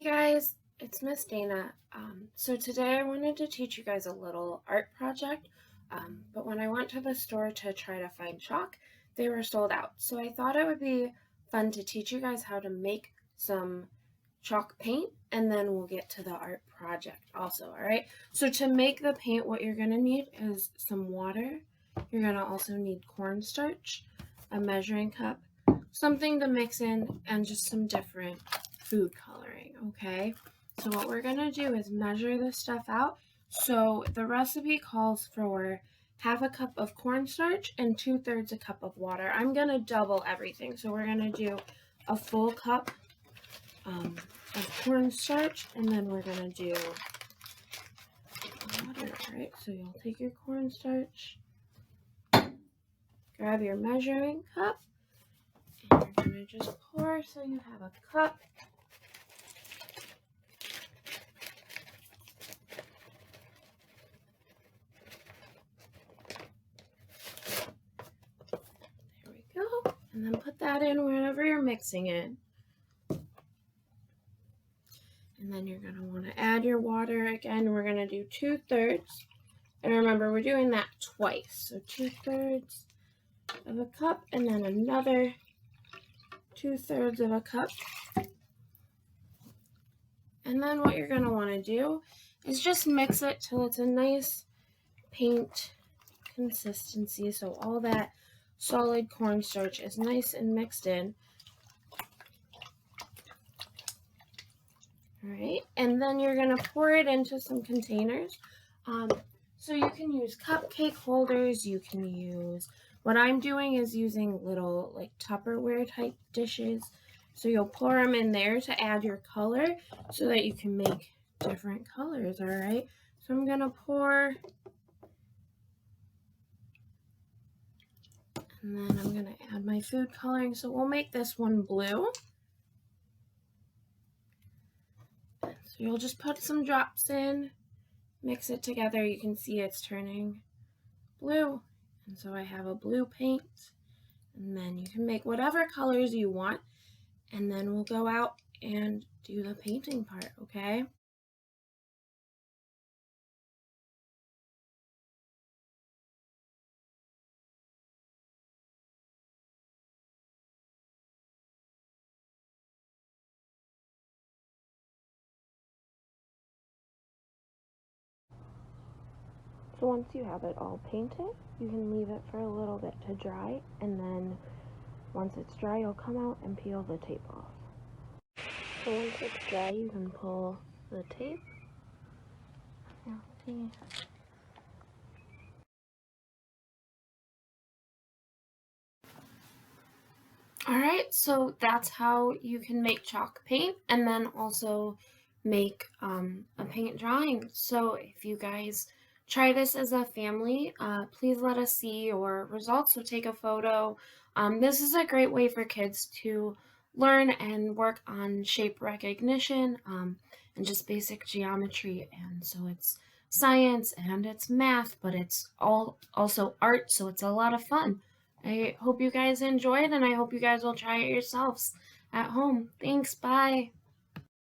Hey guys, it's Miss Dana. So today I wanted to teach you guys a little art project, but when I went to the store to try to find chalk, they were sold out. So I thought it would be fun to teach you guys how to make some chalk paint, and then we'll get to the art project also, all right? So to make the paint, what you're gonna need is some water. You're gonna also need cornstarch, a measuring cup, something to mix in, and just some different food coloring, okay? So what we're gonna do is measure this stuff out. So the recipe calls for half a cup of cornstarch and 2/3 a cup of water. I'm gonna double everything. So we're gonna do a full cup of cornstarch, and then we're gonna do water, right? So you'll take your cornstarch, grab your measuring cup, and you're gonna just pour so you have a cup. There we go. And then put that in wherever you're mixing it. And then you're going to want to add your water again. We're going to do 2/3. And remember, we're doing that twice. So 2/3 of a cup, and then another 2/3 of a cup. And then what you're going to want to do is just mix it till it's a nice paint consistency. So all that solid cornstarch is nice and mixed in. All right, and then you're gonna pour it into some containers. So you can use cupcake holders, you can use, what I'm doing is using little like Tupperware type dishes. So you'll pour them in there to add your color so that you can make different colors, all right? So I'm gonna pour, and then I'm gonna add my food coloring. So we'll make this one blue. So you'll just put some drops in, mix it together. You can see it's turning blue. And so I have a blue paint. And then you can make whatever colors you want. And then we'll go out and do the painting part, okay? So once you have it all painted, you can leave it for a little bit to dry, and then once it's dry, you'll come out and peel the tape off. So once it's dry, you can pull the tape. Now, see. All right, so that's how you can make chalk paint and then also make a paint drawing. So if you guys try this as a family, please let us see your results. So take a photo. This is a great way for kids to learn and work on shape recognition and just basic geometry. And so it's science and it's math, but it's all also art, so it's a lot of fun. I hope you guys enjoyed, and I hope you guys will try it yourselves at home. Thanks, bye.